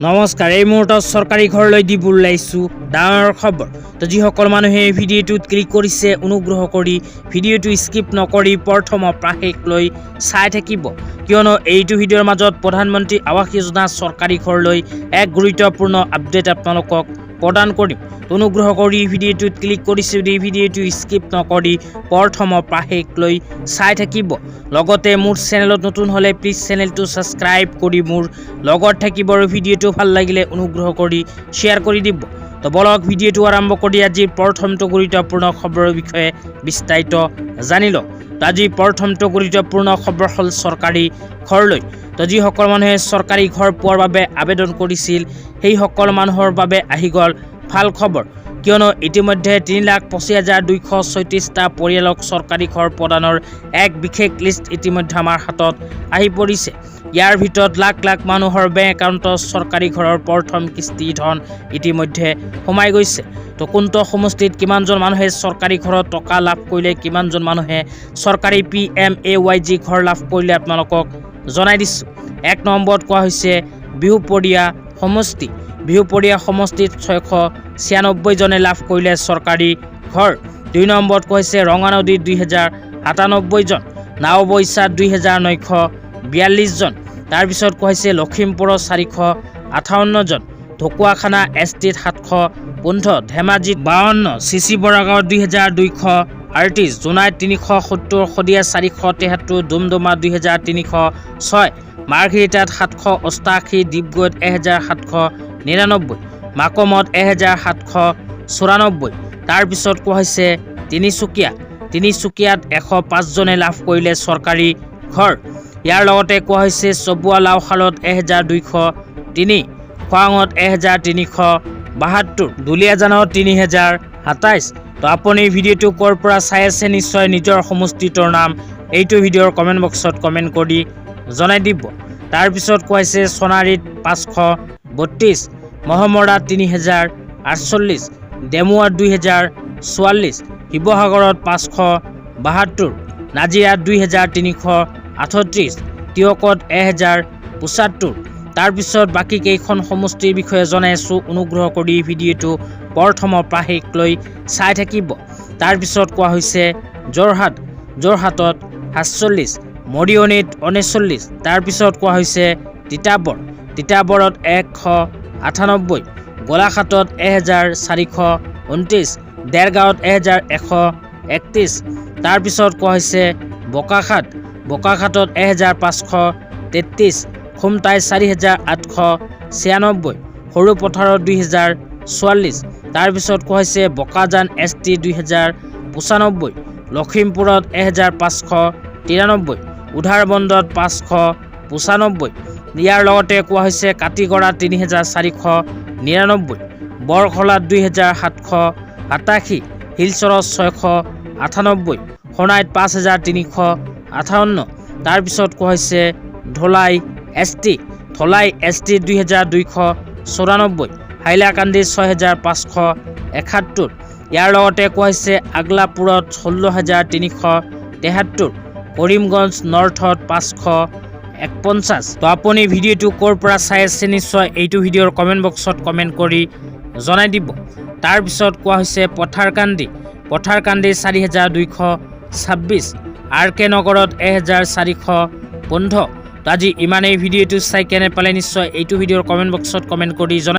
নমস্কাৰ, এই মুহূৰ্তত চৰকাৰী ঘৰলৈ দিব ওলাইছোঁ ডাঙৰ খবৰ। তো যিসকল মানুহে ভিডিঅ'টোত ক্লিক কৰিছে অনুগ্ৰহ কৰি ভিডিঅ'টো স্কিপ নকৰি প্ৰথমৰ পৰা শেষলৈ চাই থাকিব, কিয়নো এইটো ভিডিঅ'ৰ মাজত প্ৰধানমন্ত্ৰী আৱাস যোজনা চৰকাৰী ঘৰলৈ এক গুৰুত্বপূৰ্ণ আপডেট আপোনালোকক প্ৰদান কৰিম। অনুগ্ৰহ কৰি ভিডিঅ'টোত ক্লিক কৰিছে যদি ভিডিঅ'টো স্কিপ নকৰি প্ৰথমৰ পৰা শেষলৈ চাই থাকিব। লগতে মোৰ চেনেলত নতুন হ'লে প্লিজ চেনেলটো ছাবস্ক্ৰাইব কৰি মোৰ লগত থাকিব আৰু ভিডিঅ'টো ভাল লাগিলে অনুগ্ৰহ কৰি শ্বেয়াৰ কৰি দিব। তো বলক ভিডিঅ'টো আৰম্ভ কৰি আজিৰ প্ৰথমটো গুৰুত্বপূৰ্ণ খবৰৰ বিষয়ে বিস্তাৰিত জানি লওঁ। আজি প্ৰথমটো গুৰুত্বপূৰ্ণ খবৰ হ'ল চৰকাৰী ঘৰলৈ। তো যিসকল মানুহে চৰকাৰী ঘৰ পোৱাৰ বাবে আবেদন কৰিছিল সেই সকল মানুহৰ বাবে আহি গ'ল ভাল খবৰ, কিয়নো ইতিমধ্যে ৩,২৫,২৩৬টা পৰিয়ালক চৰকাৰী ঘৰ প্ৰদানৰ এক বিশেষ লিষ্ট ইতিমধ্যে আমাৰ হাতত আহি পৰিছে। ইয়াৰ ভিতৰত লাখ লাখ মানুহৰ বেংক একাউণ্টত চৰকাৰী ঘৰৰ প্ৰথম কিস্তি ধন ইতিমধ্যে সোমাই গৈছে। তো কোনটো সমষ্টিত কিমানজন মানুহে চৰকাৰী ঘৰত টকা লাভ কৰিলে, কিমানজন মানুহে চৰকাৰী PMAYG ঘৰ লাভ কৰিলে আপোনালোকক জনাই দিছোঁ। ১ নম্বৰত কোৱা হৈছে বিহুপৰীয়া সমষ্টি। বিহুপৰীয়া সমষ্টিত 696 জনে লাভ কৰিলে চৰকাৰী ঘৰ। ২ নম্বৰত কোৱা হৈছে ৰঙানদীত 2097 জন, নাওবৈচাত 2942 জন। তাৰপিছত কোৱা হৈছে লখিমপুৰত 458 জন, ঢকুৱাখানা STত 715, ধেমাজিত 52, চিচি বৰাগাঁৱত 2238, জোনাইত 370, শদিয়া 473, ডুমডুমাত 2306, মাৰ্ঘেৰিটাত 788, ডিব্ৰুগড়ত 1799, মাকমত 1794। তাৰপিছত কোৱা হৈছে তিনিচুকীয়াত 105 জনে লাভ কৰিলে চৰকাৰী ঘৰ। ইয়াৰ লগতে কোৱা হৈছে চবুৱা লাওশালত 1203, খোৱাঙত 1372, দুলীয়াজানত 3027। তো আপুনি ভিডিঅ'টো ক'ৰ পৰা চাই আছে নিশ্চয় নিজৰ সমষ্টিটোৰ নাম এইটো ভিডিঅ'ৰ কমেণ্ট বক্সত কমেণ্ট কৰি জনাই দিব। তাৰপিছত কোৱা হৈছে সোণাৰীত 532, মহমৰাত 3048, ডেমুৱাত 2044, শিৱসাগৰত 572, নাজিৰাত 2338, টিয়কত 1075। তাৰপিছত বাকী কেইখন সমষ্টিৰ বিষয়ে জনাই আছোঁ, অনুগ্ৰহ কৰি ভিডিঅ'টো প্ৰথমৰ পৰা শেষলৈ চাই থাকিব। তাৰপিছত কোৱা হৈছে যোৰহাটত 47, মৰিয়নিত 39। তাৰপিছত কোৱা হৈছে তিতাবৰত 198, গোলাঘাটত 1429, দেৰগাঁৱত 1131। তাৰপিছত কোৱা হৈছে বোকাখাতত 1533, খুমটাই 4896, সৰুপথাৰত 2044। তাৰপিছত কোৱা হৈছে বকাজান ST 2095, লখিমপুৰত 1593, উধাৰবন্দত 595। ইয়াৰ লগতে কোৱা হৈছে কাটিগড়াত 3499, বৰখলাত 2787, শিলচৰত 698, সোণাইত 5358। তাৰপিছত কোৱা হৈছে ধলাই ST 2294, হাইলাকান্দিত 6571। ইয়াৰ লগতে কোৱা হৈছে আগলাপুৰত 16373, কৰিমগঞ্জ নৰ্থত 551। তো আপুনি ভিডিঅ'টো ক'ৰ পৰা চাই আছে নিশ্চয় এইটো ভিডিঅ'ৰ কমেণ্ট বক্সত কমেণ্ট কৰি জনাই দিব। তাৰপিছত কোৱা হৈছে পথাৰকান্দি 4226, RK নগৰত 1415। তো আজি ইমানেই। ভিডিঅ'টো চাই কেনে পালে নিশ্চয় এইটো ভিডিঅ'ৰ কমেণ্ট বক্সত কমেণ্ট কৰি জনাই